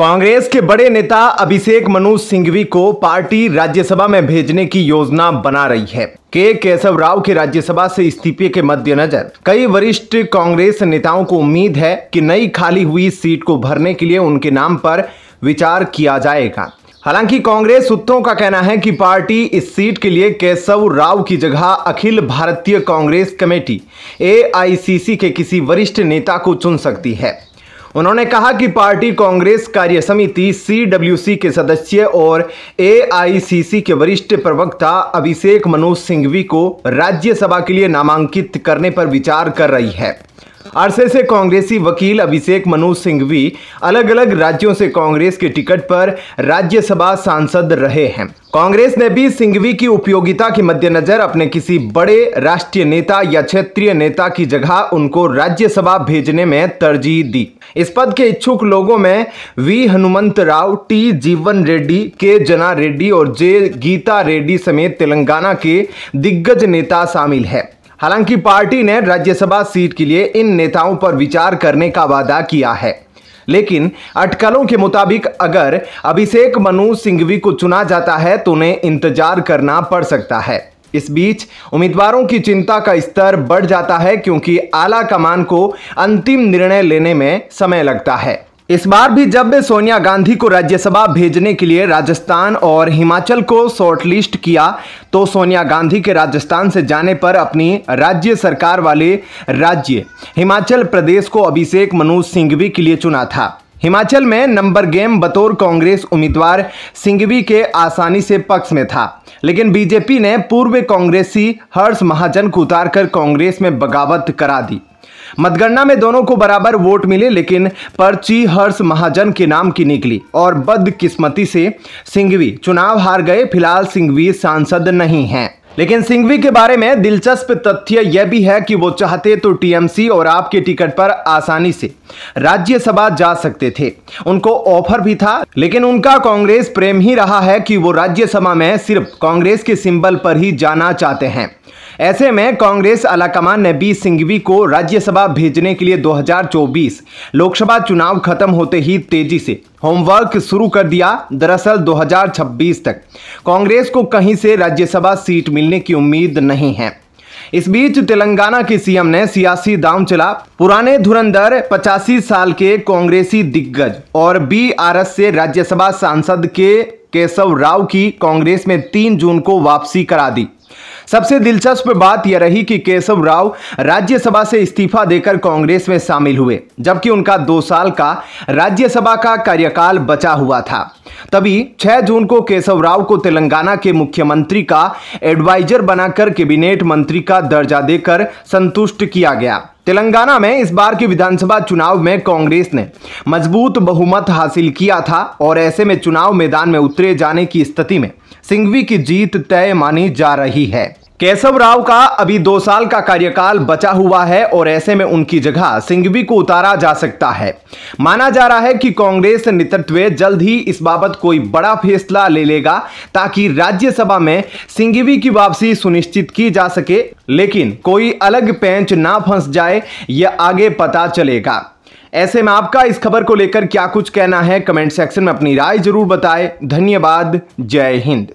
कांग्रेस के बड़े नेता अभिषेक मनु सिंघवी को पार्टी राज्यसभा में भेजने की योजना बना रही है। केशव राव के राज्यसभा से इस्तीफे के मद्देनजर कई वरिष्ठ कांग्रेस नेताओं को उम्मीद है कि नई खाली हुई सीट को भरने के लिए उनके नाम पर विचार किया जाएगा। हालांकि कांग्रेस सूत्रों का कहना है कि पार्टी इस सीट के लिए केशव राव की जगह अखिल भारतीय कांग्रेस कमेटी AICC के किसी वरिष्ठ नेता को चुन सकती है। उन्होंने कहा कि पार्टी कांग्रेस कार्य समिति CWC के सदस्य और AICC के वरिष्ठ प्रवक्ता अभिषेक मनु सिंघवी को राज्यसभा के लिए नामांकित करने पर विचार कर रही है। अरसे से कांग्रेसी वकील अभिषेक मनु सिंघवी अलग अलग राज्यों से कांग्रेस के टिकट पर राज्यसभा सांसद रहे हैं। कांग्रेस ने भी सिंघवी की उपयोगिता के मद्देनजर अपने किसी बड़े राष्ट्रीय नेता या क्षेत्रीय नेता की जगह उनको राज्यसभा भेजने में तरजीह दी। इस पद के इच्छुक लोगों में V हनुमंत राव, T जीवन रेड्डी, K जना रेड्डी और J गीता रेड्डी समेत तेलंगाना के दिग्गज नेता शामिल है। हालांकि पार्टी ने राज्यसभा सीट के लिए इन नेताओं पर विचार करने का वादा किया है, लेकिन अटकलों के मुताबिक अगर अभिषेक मनु सिंघवी को चुना जाता है तो उन्हें इंतजार करना पड़ सकता है। इस बीच उम्मीदवारों की चिंता का स्तर बढ़ जाता है क्योंकि आला कमान को अंतिम निर्णय लेने में समय लगता है। इस बार भी जब सोनिया गांधी को राज्यसभा भेजने के लिए राजस्थान और हिमाचल को शॉर्टलिस्ट किया तो सोनिया गांधी के राजस्थान से जाने पर अपनी राज्य सरकार वाले राज्य हिमाचल प्रदेश को अभिषेक मनु सिंघवी के लिए चुना था। हिमाचल में नंबर गेम बतौर कांग्रेस उम्मीदवार सिंघवी के आसानी से पक्ष में था, लेकिन बीजेपी ने पूर्व कांग्रेसी हर्ष महाजन को उतारकर कांग्रेस में बगावत करा दी। मतगणना में दोनों को बराबर वोट मिले, लेकिन पर्ची हर्ष महाजन के नाम की निकली और बदकिस्मती से सिंघवी चुनाव हार गए। फिलहाल सिंघवी सांसद नहीं हैं, लेकिन सिंघवी के बारे में दिलचस्प तथ्य यह भी है कि वो चाहते तो TMC और आप के टिकट पर आसानी से राज्यसभा जा सकते थे। उनको ऑफर भी था, लेकिन उनका कांग्रेस प्रेम ही रहा है कि वो राज्यसभा में सिर्फ कांग्रेस के सिंबल पर ही जाना चाहते हैं। ऐसे में कांग्रेस आलाकमान ने भी सिंघवी को राज्यसभा भेजने के लिए 2024 लोकसभा चुनाव खत्म होते ही तेजी से होमवर्क शुरू कर दिया। दरअसल 2026 तक कांग्रेस को कहीं से राज्यसभा सीट मिलने की उम्मीद नहीं है। इस बीच तेलंगाना के CM ने सियासी दांव चला। पुराने धुरंधर 85 साल के कांग्रेसी दिग्गज और BRS से राज्यसभा सांसद के केशव राव की कांग्रेस में 3 जून को वापसी करा दी। सबसे दिलचस्प बात यह रही कि केशव राव राज्यसभा से इस्तीफा देकर कांग्रेस में शामिल हुए, जबकि उनका 2 साल का राज्यसभा का कार्यकाल बचा हुआ था। तभी 6 जून को केशव राव को तेलंगाना के मुख्यमंत्री का एडवाइजर बनाकर कैबिनेट मंत्री का दर्जा देकर संतुष्ट किया गया। तेलंगाना में इस बार के विधानसभा चुनाव में कांग्रेस ने मजबूत बहुमत हासिल किया था और ऐसे में चुनाव मैदान में उतरे जाने की स्थिति में सिंघवी की जीत तय मानी जा रही है। केशव राव का अभी 2 साल का कार्यकाल बचा हुआ है और ऐसे में उनकी जगह सिंघवी को उतारा जा सकता है। माना जा रहा है कि कांग्रेस नेतृत्व जल्द ही इस बाबत कोई बड़ा फैसला ले लेगा ताकि राज्यसभा में सिंघवी की वापसी सुनिश्चित की जा सके, लेकिन कोई अलग पेंच ना फंस जाए यह आगे पता चलेगा। ऐसे में आपका इस खबर को लेकर क्या कुछ कहना है, कमेंट सेक्शन में अपनी राय जरूर बताएं। धन्यवाद। जय हिंद।